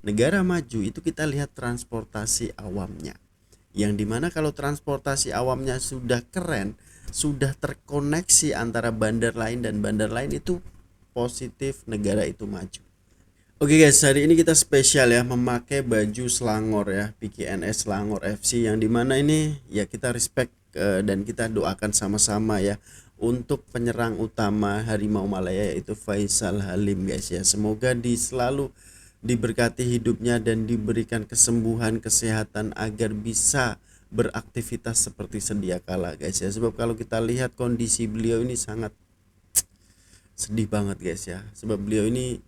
Negara maju itu kita lihat transportasi awamnya. Yang dimana kalau transportasi awamnya sudah keren, sudah terkoneksi antara bandar lain dan bandar lain, itu positif negara itu maju. Oke guys, hari ini kita spesial ya memakai baju Selangor ya, PKNS Selangor FC, yang dimana ini ya kita respect dan kita doakan sama-sama ya untuk penyerang utama Harimau Malaya yaitu Faisal Halim guys ya. Semoga selalu diberkati hidupnya dan diberikan kesembuhan, kesehatan agar bisa beraktivitas seperti sedia kala guys ya. Sebab kalau kita lihat kondisi beliau ini sangat sedih banget guys ya. Sebab beliau ini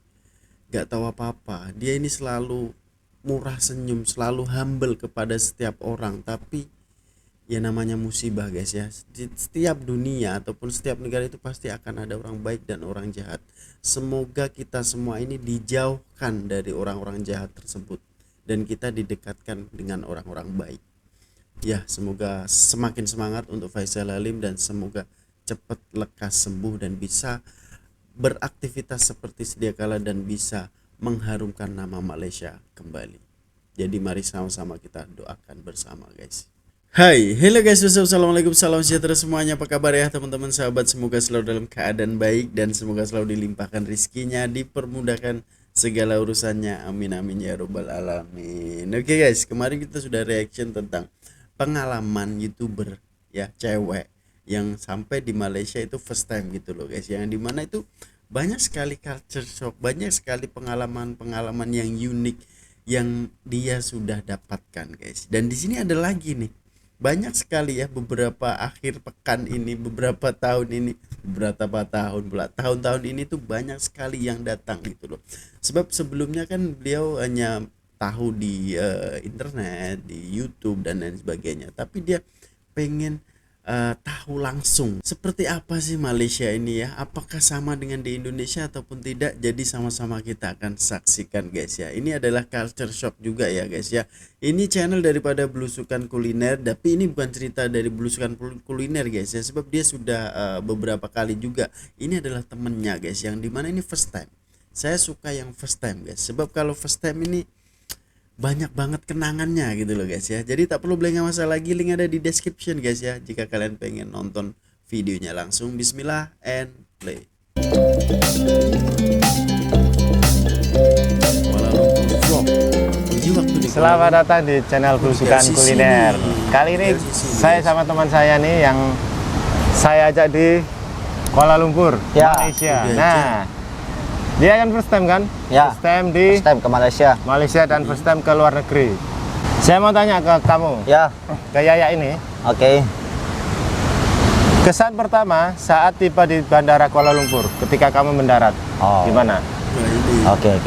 gak tahu apa-apa, dia ini selalu murah senyum, selalu humble kepada setiap orang. Tapi ya namanya musibah guys ya, setiap dunia ataupun setiap negara itu pasti akan ada orang baik dan orang jahat. Semoga kita semua ini dijauhkan dari orang-orang jahat tersebut dan kita didekatkan dengan orang-orang baik ya. Semoga semakin semangat untuk Faisal Halim dan semoga cepat lekas sembuh dan bisa beraktivitas seperti sedia kala dan bisa mengharumkan nama Malaysia kembali. Jadi mari sama-sama kita doakan bersama guys. Hai, hello guys, assalamualaikum, salam sejahtera semuanya. Apa kabar ya teman-teman sahabat? Semoga selalu dalam keadaan baik dan semoga selalu dilimpahkan rizkinya, dipermudahkan segala urusannya. Amin amin ya robbal alamin. Oke guys, kemarin kita sudah reaction tentang pengalaman YouTuber ya cewek yang sampai di Malaysia itu first time gitu loh guys, yang dimana itu banyak sekali culture shock, banyak sekali pengalaman-pengalaman yang unik yang dia sudah dapatkan guys. Dan di sini ada lagi nih banyak sekali ya beberapa akhir pekan ini, beberapa tahun ini, beberapa tahun pula, tahun-tahun ini tuh banyak sekali yang datang gitu loh. Sebab sebelumnya kan beliau hanya tahu di internet, di YouTube dan lain sebagainya, tapi dia pengen tahu langsung seperti apa sih Malaysia ini ya, apakah sama dengan di Indonesia ataupun tidak. Jadi sama-sama kita akan saksikan guys ya. Ini adalah culture shock juga ya guys ya. Ini channel daripada Belusukan Kuliner, tapi ini bukan cerita dari Belusukan Kuliner guys ya, sebab dia sudah beberapa kali juga. Ini adalah temennya guys, yang dimana ini first time. Saya suka yang first time guys, sebab kalau first time ini banyak banget kenangannya gitu loh guys ya. Jadi tak perlu beli masa lagi, link ada di description guys ya, jika kalian pengen nonton videonya langsung. Bismillah and play. Selamat datang di channel Belusukan Kuliner. Kali ini saya sama teman saya nih yang saya ajak di Kuala Lumpur, ya, Malaysia. Nah, dia kan first time kan? Ya. First time ke Malaysia. Dan first time ke luar negeri. Saya mau tanya ke kamu. Ya. Ke Yaya ini. Oke. Kesan pertama saat tiba di Bandara Kuala Lumpur ketika kamu mendarat. Oh. Gimana? Oke.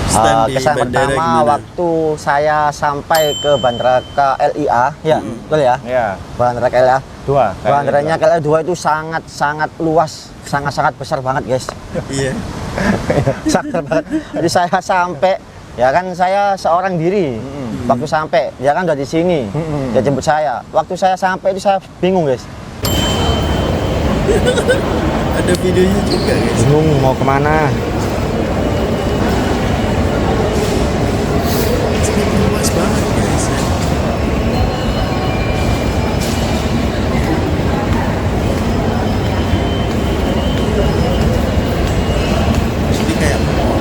Stand di Kesan bandara pertama gimana? waktu saya sampai ke Bandara KLIA, ya, betul ya? Ya. Bandara KLIA. Bandaranya KLIA 2 itu sangat luas, sangat besar banget, guys. Iya. Sangat banget. Jadi saya sampai, ya kan saya seorang diri. Waktu sampai, dia kan udah di sini. Dia jemput saya. Waktu saya sampai itu saya bingung, guys. Ada videonya juga guys. Bingung mau kemana. Luas banget guys ya. Ini kayak mall.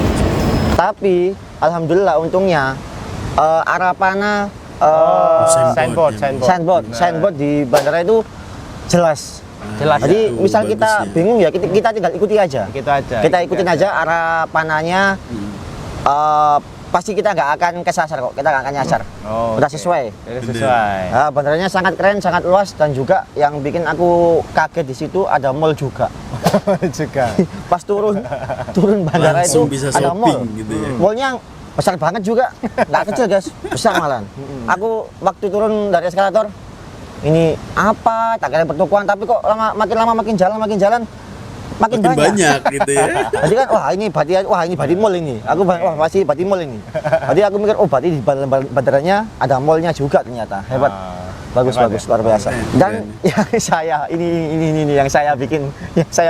Tapi alhamdulillah untungnya Arapana signboard di bandara itu jelas. Jadi itu misal bagus kita ya. bingung ya, kita tinggal ikuti aja. Kita ikutin aja arah panahnya. Pasti kita nggak akan kesasar kok, kita nggak akan nyasar. Udah sesuai. Nah, bandaranya sangat keren, sangat luas, dan juga yang bikin aku kaget di situ ada mall juga. Pas turun bandara Langsung itu bisa ada mall. shopping gitu ya. Mallnya besar banget juga, nggak kecil guys, besar malahan. Aku waktu turun dari eskalator, ini apa? Tak kira pertukuan, tapi kok makin lama makin jalan makin banyak gitu ya. Jadi kan wah ini berarti mall ini. Aku wah pasti berarti mall ini. Jadi aku mikir oh berarti di bandaranya ada mallnya juga ternyata. Hebat. Bagus luar biasa. Dan yang saya ini yang saya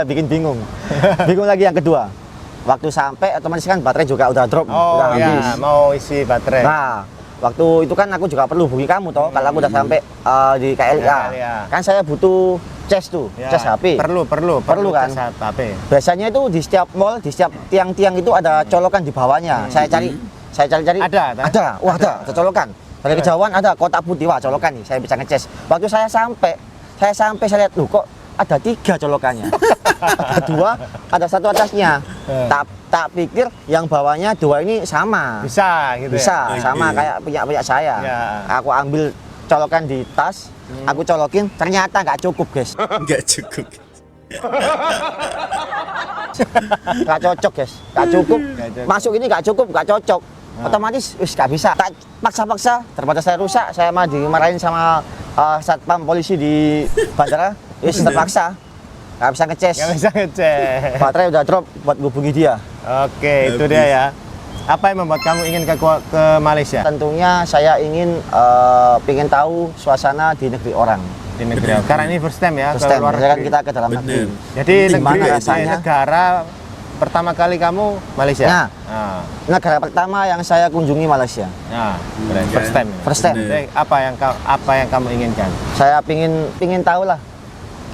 bikin bingung. Bingung lagi yang kedua. Waktu sampai otomatis kan baterai juga udah drop, Oh udah habis. ya, mau isi baterai. Nah, waktu itu kan aku juga perlu hubungi kamu toh, kalau aku udah sampai di KLIA. KLIA. Kan saya butuh cas tuh, Ya, cas HP. Perlu kan? cas HP. Biasanya itu di setiap mall, di setiap tiang-tiang itu ada colokan di bawahnya. Saya cari-cari. Ada. Wah, ada colokan. Dari kejauhan ada kotak putih, wah colokan nih, saya bisa ngecas. Waktu saya sampai saya lihat, loh kok ada 3 colokannya. Ada 2, ada 1 atasnya. Tak pikir yang bawahnya 2 ini sama. Bisa gitu Bisa, ya. sama kayak punya saya. Ya. Aku ambil colokan di tas, aku colokin, ternyata nggak cukup, guys. Nggak cukup. Nggak cocok, guys. Nggak cukup. Nggak cocok. Masuk ini nggak cukup, nggak cocok. Otomatis, nggak bisa. Tak paksa-paksa, ternyata saya rusak. Saya mah dimarahin sama satpam polisi di bandara. Terpaksa. Nggak bisa ngecas. Nggak bisa ngecek. Baterai udah drop buat hubungi dia. Oke, itu dia ya. Apa yang membuat kamu ingin ke Malaysia? Tentunya saya ingin pengen tahu suasana di negeri orang. Di negeri. Karena ini first time ya, Terus ke luar kan negeri. kita ke dalam negeri. Bener. Jadi Gimana negeri rasanya? negara pertama kali kamu Malaysia. Nah. Ah. Negara pertama yang saya kunjungi Malaysia. Nah, berarti first time. ya? First time. Bener. Jadi, apa yang kamu inginkan? Saya pingin tahu lah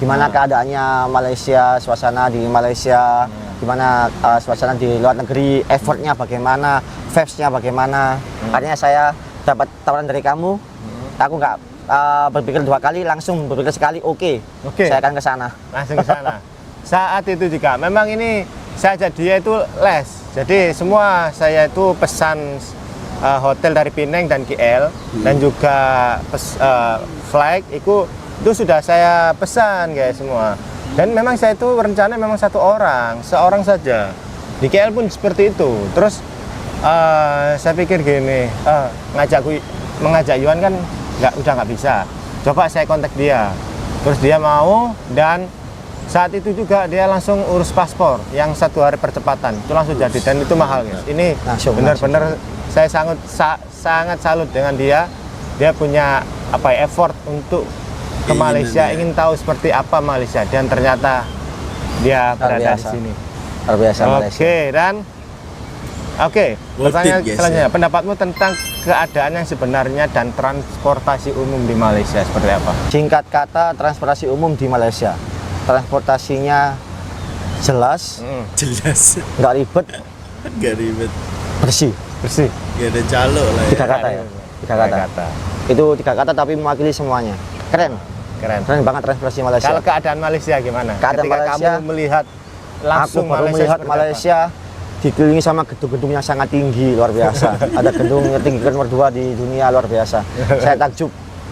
gimana keadaannya Malaysia, suasana di Malaysia, gimana suasana di luar negeri, effortnya bagaimana, vibes-nya bagaimana. Akhirnya saya dapat tawaran dari kamu, aku nggak berpikir 2 kali, langsung berpikir sekali, oke. Oke. Saya akan ke sana. Langsung ke sana. Saat itu juga memang ini saya ajak dia itu les. Jadi semua saya itu pesan hotel dari Penang dan KL dan juga flight itu sudah saya pesan guys semua. Dan memang saya itu rencana memang seorang saja. Di KL pun seperti itu. Terus saya pikir gini, mengajak Yuan kan udah nggak bisa. Coba saya kontak dia. Terus dia mau dan saat itu juga dia langsung urus paspor yang 1 hari percepatan. Itu langsung jadi dan itu mahal guys. Ini Langsung, benar-benar saya sangat salut dengan dia. Dia punya effort untuk ke Malaysia, ya. ingin tahu seperti apa Malaysia dan ternyata dia berada di biasa. sini. Luar biasa Malaysia. Oke, Worth pertanyaan it, guys, selanjutnya, ya. pendapatmu tentang keadaan yang sebenarnya dan transportasi umum di Malaysia seperti apa? Singkat kata, transportasi umum di Malaysia. Transportasinya jelas, Jelas. nggak ribet, Nggak ribet. bersih. Bersih. Nggak ada calo lah ya. 3 kata ya. 3 kata. Itu 3 kata tapi mewakili semuanya. Keren banget transportasi Malaysia. Kalau keadaan Malaysia gimana? Keadaan Ketika Malaysia, kamu melihat langsung aku baru melihat seperti apa? Malaysia dikelilingi sama gedung-gedung yang sangat tinggi, luar biasa. Ada gedung yang tinggi nomor 2 di dunia, luar biasa. Saya takjub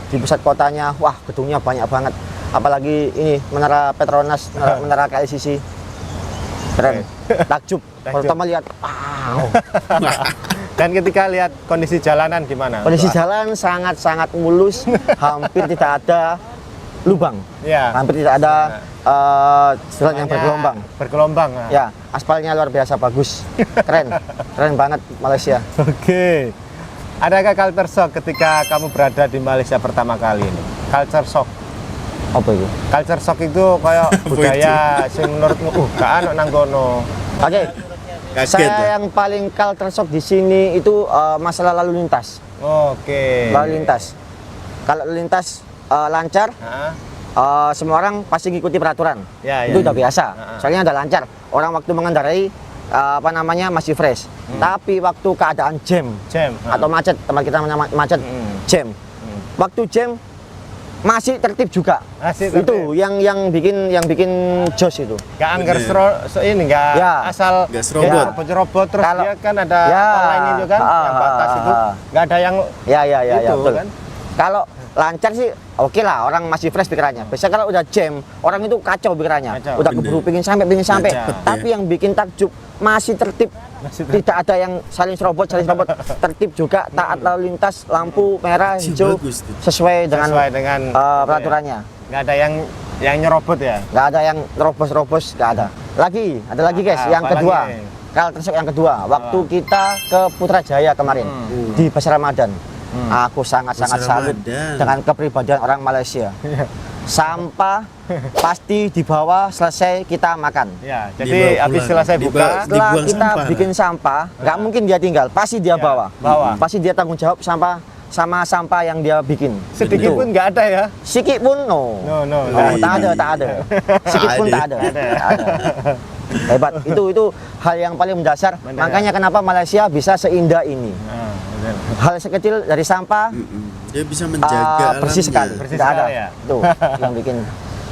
di pusat kotanya, wah gedungnya banyak banget. Apalagi ini menara Petronas, menara KLCC. Keren. Takjub. Pertama lihat, wow. Dan ketika lihat kondisi jalanan gimana? Kondisi jalan sangat-sangat mulus, hampir tidak ada lubang. Ya. Hampir tidak ada jalan yang bergelombang. Bergelombang. Nah. Ya, aspalnya luar biasa bagus. Keren banget Malaysia. Oke. Adakah culture shock ketika kamu berada di Malaysia pertama kali ini? Culture shock. Apa itu? Culture shock itu kayak budaya sing menurutmu gak ano nang kono. Oke. Kaget Saya ya. yang paling culture shock di sini itu masalah lalu lintas. Oke. Lalu lintas. Kalau lalu lintas lancar, Hah? semua orang pasti ngikuti peraturan. Ya, Itu ya. udah biasa. Soalnya udah lancar. Orang waktu mengendarai masih fresh. Tapi waktu keadaan jam Jam. atau macet, tempat kita namanya macet, jam. Waktu jam masih tertib juga. Masih tertib. Itu yang bikin jos itu. Gak anggar Bener. ini gak Ya. asal Gak serobot. robot terus Kalau- dia kan ada Ya. online itu kan yang batas itu gak ada yang Ya, itu betul. kan. Kalau lancar sih oke lah, orang masih fresh pikirannya. Biasanya kalau udah jam, orang itu kacau pikirannya. Kacau. Udah Bener. keburu pingin sampai. Cepet, Tapi yang bikin takjub masih tertib. Masih tertib. Tidak ada yang saling serobot. Tertib juga, taat lalu lintas, lampu merah, hijau, Bagus tuh. sesuai dengan peraturannya. Gak ada yang nyerobot ya. Nggak ada yang nerobos, nggak ada. Ada lagi guys, yang Apa kedua. lagi? Kalau termasuk yang kedua, waktu kita ke Putrajaya kemarin di Pasar Ramadan, aku sangat-sangat Pasar salut Ramadan. dengan kepribadian orang Malaysia. sampah pasti dibawa selesai kita makan. Ya, jadi Dibawa habis pulang. selesai buka, Setelah Dibuang kita sampah, bikin sampah, nggak mungkin dia tinggal, pasti dia Ya, bawa. bawa. Pasti dia tanggung jawab sampah sama sampah yang dia bikin. sedikit Itu. pun nggak ada ya. Sikit pun no. No, no, Oh, nggak tak ada, tak ada. Sikit pun tak ada. Tak ada. Hebat. Itu hal yang paling mendasar. Benar. Makanya kenapa Malaysia bisa seindah ini. Nah, betul. Hal sekecil dari sampah Dia bisa menjaga bersih alamnya. sekali. Bersih Tidak ada. sekali ya? Itu yang bikin.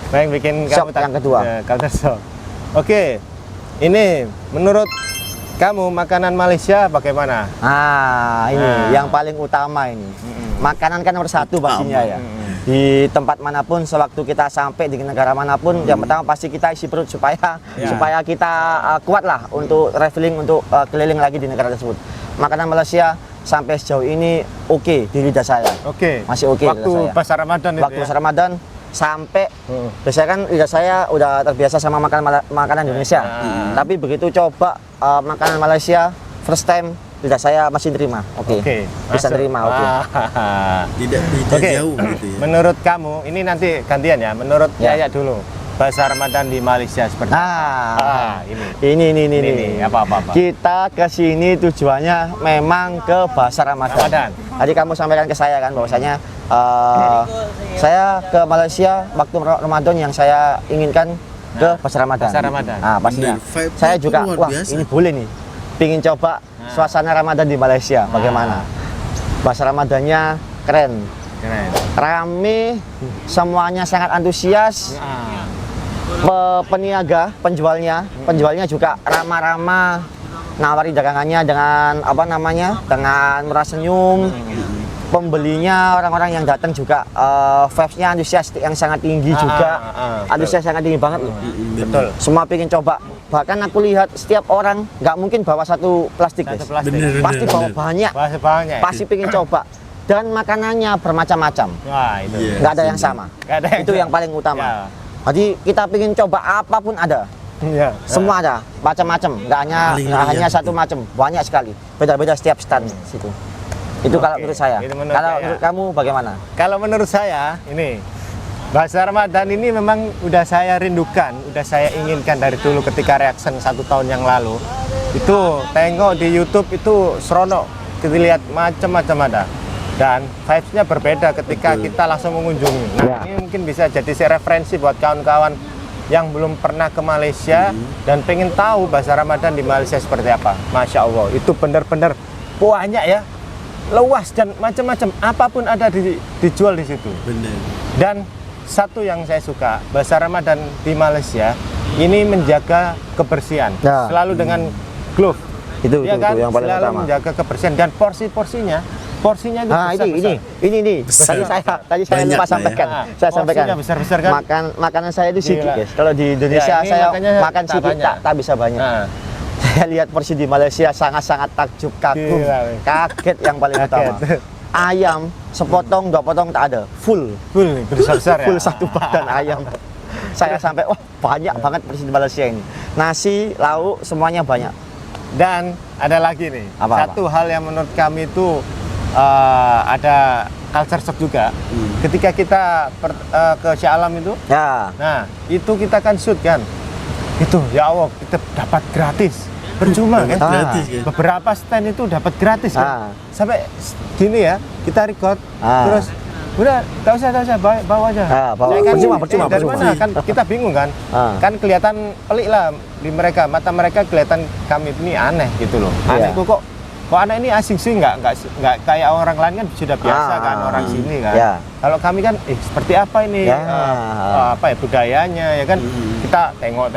Yang bikin Shock kamu yang kedua. culture shock. Oke, ini menurut kamu makanan Malaysia bagaimana? Ini Nah. yang paling utama ini. Makanan kan nomor satu pastinya ya. Di tempat manapun, sewaktu kita sampai di negara manapun, yang pertama pasti kita isi perut supaya kita kuat lah untuk traveling, untuk keliling lagi di negara tersebut. Makanan Malaysia sampai sejauh ini oke di lidah saya. Oke. Masih oke Waktu lidah saya. pasar Ramadan itu Waktu ya? pasar Ramadan sampai biasanya kan lidah saya udah terbiasa sama makanan Indonesia. Tapi begitu coba makanan Malaysia first time, lidah saya masih terima. Oke. Bisa masuk. terima, oke. Tidak Oke. jauh gitu ya. Menurut kamu, ini nanti gantian ya. Menurut Ya. Yaya dulu. Pasar Ramadan di Malaysia seperti Ini. Ini apa. Kita ke sini tujuannya memang ke Pasar Ramadan. Ramadan. Tadi kamu sampaikan ke saya kan bahwasanya saya ke Malaysia waktu Ramadan yang saya inginkan ke Pasar Ramadan. Pasar Ramadan. Pastinya. Benar, vibe-nya Saya itu juga luar wah biasa. ini boleh nih. Pingin coba suasana Ramadan di Malaysia bagaimana? Pasar Ramadannya keren. Keren. Rame, semuanya sangat antusias. Peniaga, penjualnya juga ramah-ramah, nawari dagangannya dengan dengan murah senyum. Pembelinya, orang-orang yang datang juga vibes-nya antusias yang sangat tinggi juga. Antusias sangat tinggi banget loh. Betul. Semua pengen coba. Bahkan aku lihat setiap orang nggak mungkin bawa satu plastik, guys. Satu plastik. Bener. Pasti bawa banyak. Pasti banyak. Pasti pengen coba. Dan makanannya bermacam-macam. Wah, itu. Iya. Nggak ada yang sama. Nggak ada yang Itu sama. yang paling utama. Ya. Jadi kita pengen coba apapun ada. Iya. Semua ada, macam-macam. Nggak Paling hanya lihat satu tuh. macam, banyak sekali. Beda-beda setiap stand situ. Itu kalau Oke, menurut saya. itu menurut Kalau saya. menurut kamu bagaimana? Kalau menurut saya, ini Pasar Ramadan ini memang udah saya rindukan, udah saya inginkan dari dulu ketika reaction 1 tahun yang lalu. Itu tengok di YouTube itu seronok, kita lihat macam-macam ada. Dan vibes-nya berbeda ketika kita langsung mengunjungi. Nah, Ya. ini mungkin bisa jadi referensi buat kawan-kawan yang belum pernah ke Malaysia dan pengen tahu Pasar Ramadan di Malaysia seperti apa. Masya Allah, itu benar-benar banyak ya, luas dan macam-macam, apapun ada dijual di situ. Benar. Dan satu yang saya suka, Pasar Ramadan di Malaysia ini menjaga kebersihan, Ya. selalu dengan glove. Itu Dia kan yang paling selalu utama. menjaga kebersihan dan porsinya itu Ini. Besar. Tadi saya Banyak lupa lah ya. sampaikan. Nah, Saya sampaikan. porsinya besar-besar kan? Makanan saya itu sedikit, Gila. guys. Kalau di Indonesia Ya, ini saya makanya makan tak sedikit banyak. tak bisa banyak. Nah, Saya lihat porsi di Malaysia sangat-sangat takjub, kagum, Gila, weh. kaget yang paling Kaget. utama. Ayam sepotong, 2 potong tak ada, full besar-besar ya. full satu badan ayam. Saya sampai wah banyak banget porsi di Malaysia ini. Nasi, lauk semuanya banyak. Dan ada lagi nih, Apa-apa? satu hal yang menurut kami itu ada culture shock juga. Ketika kita ke Shah Alam itu, Ya. nah itu kita kan shoot kan, itu ya Allah kita dapat gratis, percuma kan? Gratis kan. Beberapa stand itu dapat gratis kan, Ah. sampai gini ya kita record, Ah. terus udah tak usah bawa aja. Bawa. Ya kan, Percuma. dari mana kan kita bingung kan, Ah. kan kelihatan pelik lah di mereka, mata mereka kelihatan kami ini aneh gitu loh. Iya. Aneh kok anak ini asing sih, nggak kayak orang lain kan sudah biasa kan orang sini kan. Ya. Kalau kami kan seperti apa ini Ya. apa ya budayanya ya kan, kita tengok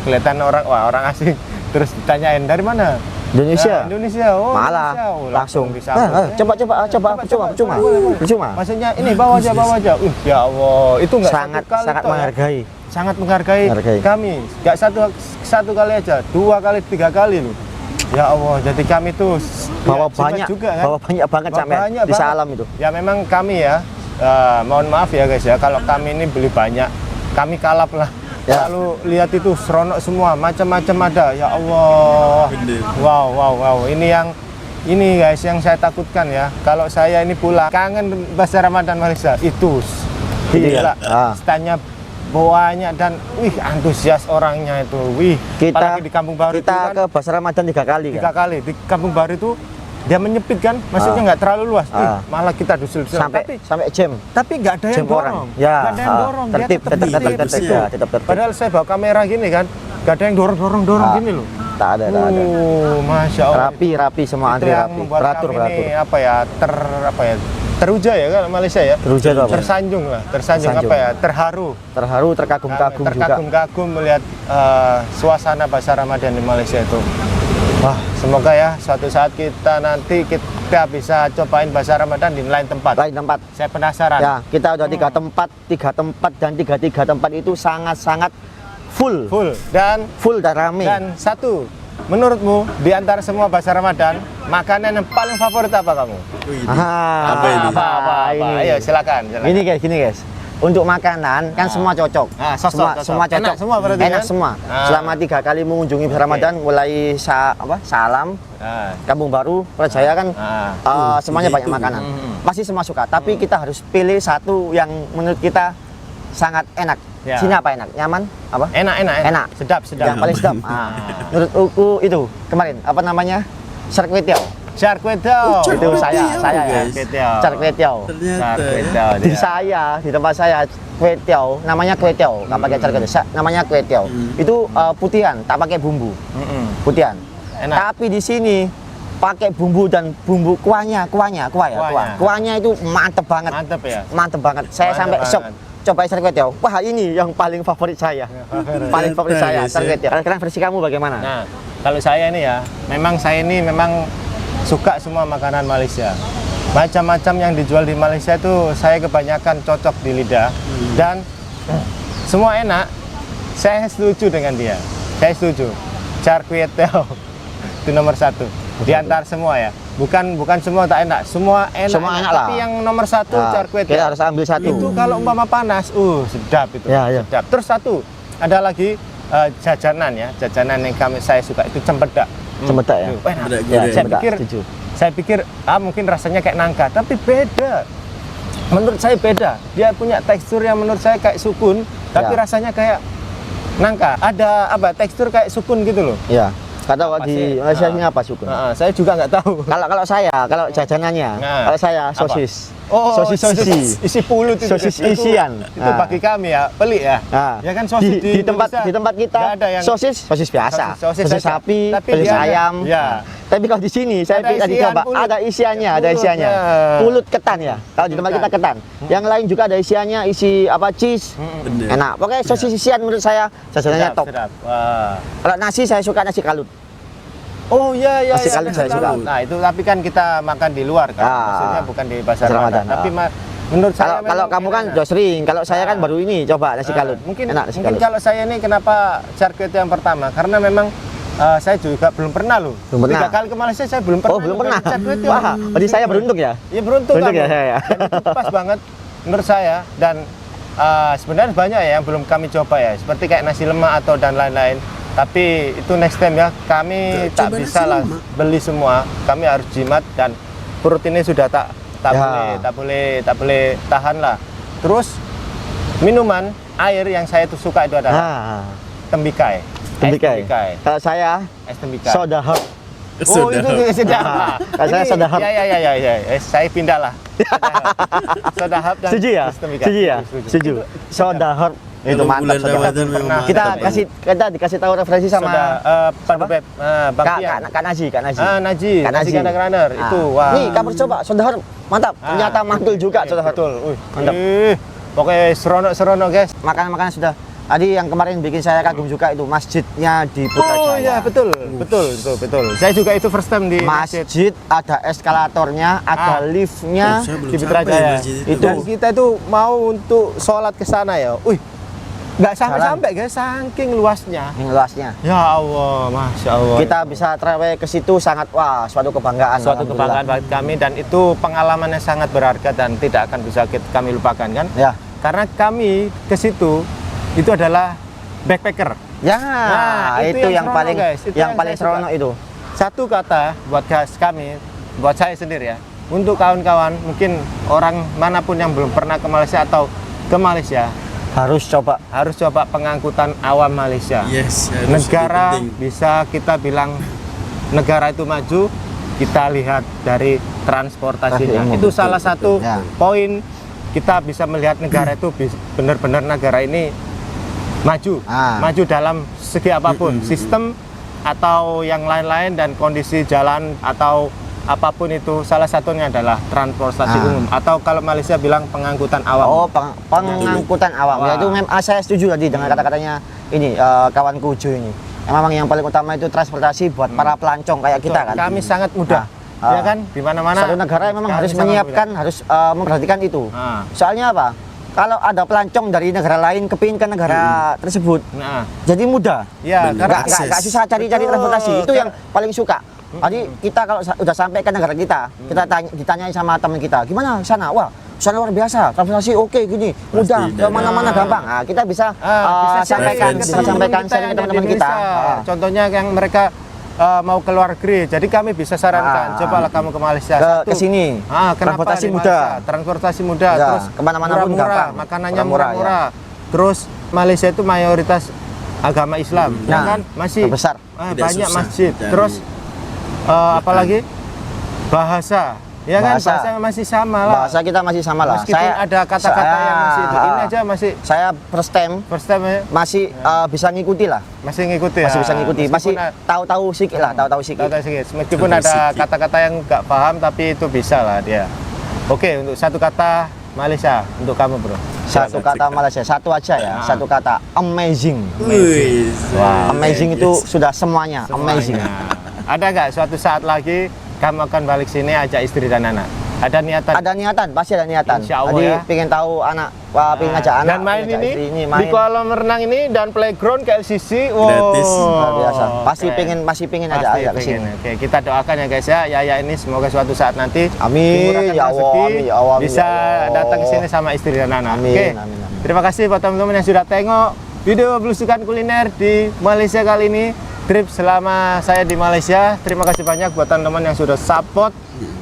kelihatan orang asing, terus ditanyain dari mana. Indonesia. Indonesia. Oh, Malah Indonesia. Oh, langsung. disambut. Coba, percuma. Percuma. Maksudnya ini bawa aja. Ya Allah, itu nggak Sangat satu kali sangat toh ya. menghargai. Sangat menghargai Menghargai. kami. Nggak satu kali aja, 2 kali, 3 kali loh. Ya Allah, jadi kami tuh Bawa ya, banyak, juga kan. bawa banyak banget Bawa sampai banyak di banget. Shah Alam itu. Ya memang kami ya, mohon maaf ya guys ya, kalau kami ini beli banyak, kami kalap lah. Ya. Lalu lihat itu seronok semua, macam-macam ada. Ya Allah. Bener. Wow. Ini guys yang saya takutkan ya. Kalau saya ini pulang kangen Pasar Ramadan Malaysia itu Gila, Ah. standnya banyak dan wih antusias orangnya itu. Wih, Kita apalagi di Kampung Baru itu kita kan ke Pasar Ramadan 3 kali kan. 3 kali. Di Kampung Baru itu dia menyempit kan, maksudnya nggak terlalu luas. Wih, malah kita dusul-dusul. Sampai jam. Tapi nggak ada yang Jam orang. dorong. Ya, Nggak ada yang dorong. Dia tertib, tetap tertib, tertib. tertib, ya, tetap tertib. Padahal saya bawa kamera gini kan, nggak ada yang dorong gini loh. Tak ada, tak ada. Masya Allah. Rapi semua Itu antri yang rapi. membuat Beratur, kami beratur. ini teruja ya kan Malaysia ya. Teruja itu apa? Tersanjung lah, tersanjung Tersanjung. apa ya? Terharu. Terharu, terkagum-kagum juga. Terkagum-kagum melihat suasana Pasar Ramadan di Malaysia itu. Wah, semoga ya suatu saat kita bisa cobain Pasar Ramadan di lain tempat. Lain tempat. Saya penasaran. Ya, kita udah 3 tempat dan tiga tempat itu sangat-sangat full Dan rame. dan satu, menurutmu di antara semua Pasar Ramadan, makanan yang paling favorit apa kamu? Apa ini? Apa? ini. Ayo silakan. Gini guys. Untuk makanan kan semua cocok. Cocok. Semua cocok. Enak semua berarti Enak kan? semua. Selama 3 kali mengunjungi Pasar Ramadan, mulai Salam, Kampung Baru, Prajaya kan semuanya banyak makanan. Pasti semua suka. Tapi kita harus pilih satu yang menurut kita sangat enak. Ya. Sini apa enak? Nyaman? Apa? Enak. Sedap. Yang paling sedap. Menurut aku itu kemarin apa namanya? Char Kway Teow. Char Kway Teow. Itu saya ya. guys. Char Kway Teow. Char Kway Ternyata. Teow. Di tempat saya Kway Teow, namanya Kway Teow, nggak pakai char Kway Teow. Namanya Kway Teow. Itu putihan, tak pakai bumbu. Putihan. Enak. Tapi di sini pakai bumbu dan bumbu kuahnya. Kuahnya itu mantep banget. Mantep ya. Saya Mantep sampai banget. shock. Coba char Kway Teow. Wah, ini yang paling favorit saya. Paling favorit saya, char Kway Teow. Sekarang versi kamu bagaimana? Nah, kalau saya ini ya, saya ini memang suka semua makanan Malaysia. Macam-macam yang dijual di Malaysia itu saya kebanyakan cocok di lidah dan semua enak. Saya setuju dengan dia. Saya setuju. Char Kway Teow itu nomor 1 di antara semua ya. Bukan semua tak enak, semua enak. Semua enak lah. Tapi yang nomor 1 Char Kway Teow. Kita harus ambil satu. Itu kalau umpama panas, sedap itu. Ya. Sedap. Terus satu, ada lagi jajanan ya. Jajanan yang saya suka itu cempedak. Cempedak ya. Enak. Cempedak Ya, goreng. Saya pikir mungkin rasanya kayak nangka, tapi beda. Menurut saya beda. Dia punya tekstur yang menurut saya kayak sukun, tapi Ya. rasanya kayak nangka. Ada tekstur kayak sukun gitu loh. Iya. Kata Apa di sih? Malaysia ini apa sukun? Saya juga nggak tahu. Kalau jajanannya, Nah, kalau saya apa? sosis. Sosis isi pulut itu. Sosis isian. Itu bagi kami ya, pelik ya. Nah, Ya kan sosis di tempat kita nggak ada yang sosis biasa, Sosis aja. sapi, Tapi sosis dia ada- ayam. ya. Tapi kalau di sini saya Ada tadi isian coba pulut. ada isiannya, Pulut, ya. Pulut ketan ya. Kalau di tempat kita ketan. Yang lain juga ada isiannya, isi cheese. Bener. Enak. Pokoknya sosis isian menurut saya jajanannya top. Sedap. Wah. Kalau nasi saya suka nasi kalut. Oh iya. Nasi kalut saya suka. Nah itu tapi kan kita makan di luar kan, maksudnya bukan di Pasar Pasar Ramadan. Ramadan, Tapi menurut saya Kalau kamu kan udah sering, kalau saya kan baru ini coba nasi kalut. Mungkin Enak nasi mungkin kalut. kalau saya ini kenapa Char Kway Teow yang pertama karena memang saya juga belum pernah loh. Belum pernah. 3 kali ke Malaysia saya belum pernah. Oh, belum pernah. Char Kway Teow. Wah, berarti saya beruntung ya? Ya beruntung Beruntung kamu. ya saya ya. Dan itu pas banget menurut saya dan sebenarnya banyak ya yang belum kami coba ya, seperti kayak nasi lemak atau dan lain-lain. Tapi itu next time ya, kami tak Coba bisa nasi lah lemak. beli semua. Kami harus jimat dan perut ini sudah tak Ya. boleh tahan lah. Terus minuman air yang saya tuh suka itu adalah Nah, tembikai. tembikai. Kalau saya Es tembikai. soda hot. Oh, itu juga sedap. Kalau saya soda hub. Ya. Saya pindah lah. Soda hub dan Setuju ya? es tembikai. Setuju ya? Setuju. Soda hot itu Kalau mantap bulan soda hot. Ramadan memang mantap Kita ya. dikasih tahu referensi sama Pak Beb, Bang Pian. Kak Naji. Naji Ganda Graner itu. Wah. Nih, kamu coba soda hot. Mantap. Ternyata mantul juga soda hot. Betul. Mantap. Pokoknya seronok guys. Makanan-makanan sudah. Tadi yang kemarin bikin saya kagum juga itu masjidnya di Putrajaya. Oh iya betul. Saya juga itu first time di masjid. Masjid ada eskalatornya, ada liftnya Oh, saya belum Di sampai Putrajaya. masjid Itu. Dan kita itu mau untuk sholat ke sana ya. Nggak sampai guys, saking luasnya. yang luasnya. Ya Allah, Masya Allah. Kita bisa terawih ke situ sangat suatu kebanggaan. Suatu alhamdulillah. kebanggaan bagi kami dan itu pengalaman yang sangat berharga dan tidak akan bisa kami lupakan kan? Ya. Karena kami ke situ itu adalah backpacker. Ya, Nah, itu yang seronok, paling guys. Itu yang yang paling saya suka. seronok itu. Satu kata buat kami, buat saya sendiri ya. Untuk kawan-kawan, mungkin orang manapun yang belum pernah ke Malaysia atau ke Malaysia, Harus coba. harus coba pengangkutan awam Malaysia. Yes, harus, Negara itu penting. bisa kita bilang negara itu maju, kita lihat dari transportasinya. Betul, Itu salah satu ya. poin kita bisa melihat negara itu benar-benar negara ini maju, maju dalam segi apapun, sistem atau yang lain-lain dan kondisi jalan atau apapun itu, salah satunya adalah transportasi umum atau kalau Malaysia bilang pengangkutan awam. Oh, pengangkutan awam. Ya itu saya setuju tadi dengan kata-katanya ini kawanku Ujo ini. Memang yang paling utama itu transportasi buat para pelancong kayak kita kan. Kami sangat mudah. Ya kan, di mana-mana. Satu negara memang kami harus sangat menyiapkan, harus memperhatikan itu. Soalnya apa? Kalau ada pelancong dari negara lain kepingin ke negara tersebut, jadi mudah. Ya, karena Nggak susah cari-cari transportasi. Itu yang paling suka. Jadi kita kalau udah sampai ke negara kita, kita ditanyai sama teman kita, gimana sana? Wah, sana luar biasa, transportasi oke gini, mudah, ke mana-mana gampang. Nah, kita bisa sampaikan sharing ke teman-teman kita. Contohnya yang mereka mau ke luar negeri, jadi kami bisa sarankan, cobalah kamu ke Malaysia. Ke sini, kenapa transportasi di mudah. Malaysia? Transportasi mudah, Ya, terus kemana-mana pun murah-murah, gampang. makanannya Murah-murah, murah-murah. Terus Malaysia itu mayoritas agama Islam, ya kan? Masih terbesar. banyak susah masjid. cari. Terus apalagi bahasa, ya kan? Bahasa. Bahasa masih sama lah. Bahasa kita masih sama lah. Meskipun ada kata-kata yang masih ini aja masih saya first time masih bisa ngikuti lah. masih ngikuti Masih ya. bisa ngikuti, masih tahu-tahu sedikit lah, tahu-tahu sedikit. Tahu sedikit. Meskipun Tahu ada sedikit. kata-kata yang nggak paham tapi itu bisa lah dia. Oke, untuk satu kata Malaysia untuk kamu, Bro. Satu kata Malaysia, satu aja ya. Satu kata amazing. Wih, Wah, Amazing itu sudah semuanya, amazing. Ada nggak suatu saat lagi kamu akan balik sini ajak istri dan anak? Ada niatan? Ada niatan, pasti ada niatan. Insya Allah Jadi ya. pengen tahu anak, pengen ngajak anak. Dan main ngajak ini, istri di main. kolam renang ini dan playground KLCC. Gratis. Luar biasa. Pasti keren. masih pengen Pasti ajak ke pengen. sini. Oke, kita doakan ya guys ya. Yaya ini semoga suatu saat nanti Amin, dimurahkan ya Allah, rezeki, amin, ya Allah, amin, bisa ya Allah. datang ke sini sama istri dan anak. Amin, Oke. amin, amin. Terima kasih buat teman-teman yang sudah tengok video belusukan kuliner di Malaysia kali ini. Trip selama saya di Malaysia. Terima kasih banyak buat teman-teman yang sudah support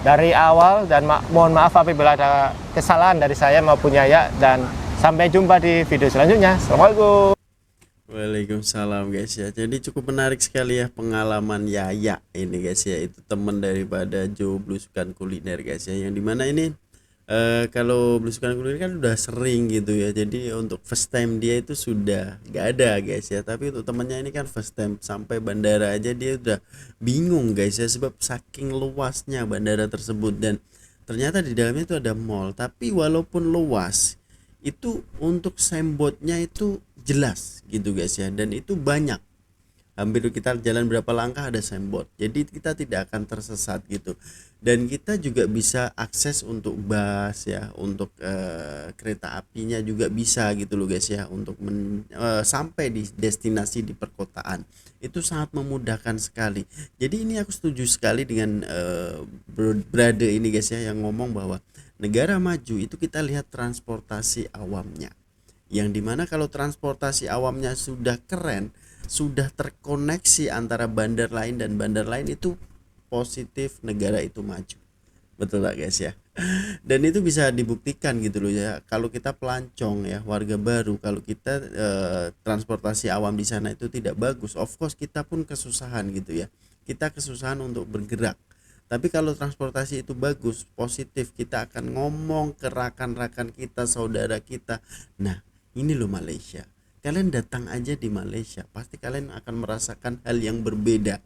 dari awal dan mohon maaf apabila ada kesalahan dari saya maupun Yaya, dan sampai jumpa di video selanjutnya. Assalamualaikum. Waalaikumsalam guys ya. Jadi cukup menarik sekali ya pengalaman Yaya ini guys ya. Itu teman daripada Joe Belusukan Kuliner guys ya. Yang dimana ini kalau belusukan kuliner kan udah sering gitu ya. Jadi untuk first time dia itu sudah gak ada guys ya. Tapi untuk temannya ini kan first time sampai bandara aja dia udah bingung guys ya, sebab saking luasnya bandara tersebut. Dan ternyata di dalamnya itu ada mall. Tapi walaupun luas, itu untuk signboardnya itu jelas gitu guys ya. Dan itu banyak. Hampir kita jalan berapa langkah ada signboard, jadi kita tidak akan tersesat gitu. Dan kita juga bisa akses untuk bus ya, untuk kereta apinya juga bisa gitu loh guys ya, untuk sampai di destinasi di perkotaan itu sangat memudahkan sekali. Jadi ini aku setuju sekali dengan brother ini guys ya, yang ngomong bahwa negara maju itu kita lihat transportasi awamnya, yang dimana kalau transportasi awamnya sudah keren, sudah terkoneksi antara bandar lain dan bandar lain, itu positif negara itu maju. Betul gak guys ya? Dan itu bisa dibuktikan gitu loh ya. Kalau kita pelancong ya, warga baru, kalau kita transportasi awam di sana itu tidak bagus, of course kita pun kesusahan gitu ya. Kita kesusahan untuk bergerak. Tapi kalau transportasi itu bagus, positif, kita akan ngomong ke rakan-rakan kita, saudara kita. Nah, ini loh Malaysia. Kalian datang aja di Malaysia, pasti kalian akan merasakan hal yang berbeda.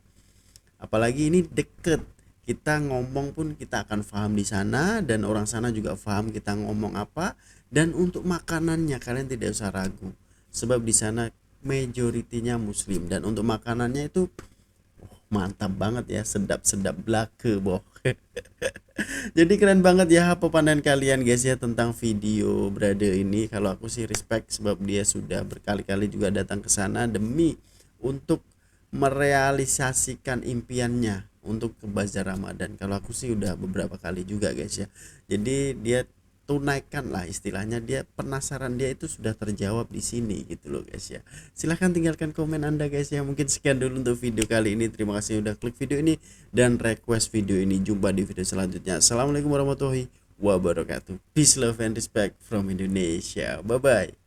Apalagi ini deket, kita ngomong pun kita akan paham di sana, dan orang sana juga paham kita ngomong apa. Dan untuk makanannya kalian tidak usah ragu, sebab di sana majoritinya Muslim. Dan untuk makanannya itu mantap banget ya, sedap-sedap belaka boh. Jadi keren banget ya. Apa pandangan kalian guys ya tentang video brother ini? Kalau aku sih respect, sebab dia sudah berkali-kali juga datang ke sana demi untuk merealisasikan impiannya untuk ke Bazar Ramadan. Kalau aku sih udah beberapa kali juga guys ya. Jadi dia tunaikan lah istilahnya, dia penasaran dia itu sudah terjawab di sini gitu loh guys ya. Silahkan tinggalkan komen Anda guys ya. Mungkin sekian dulu untuk video kali ini. Terima kasih udah klik video ini dan request video ini. Jumpa di video selanjutnya. Assalamualaikum warahmatullahi wabarakatuh. Peace, love, and respect from Indonesia. Bye bye.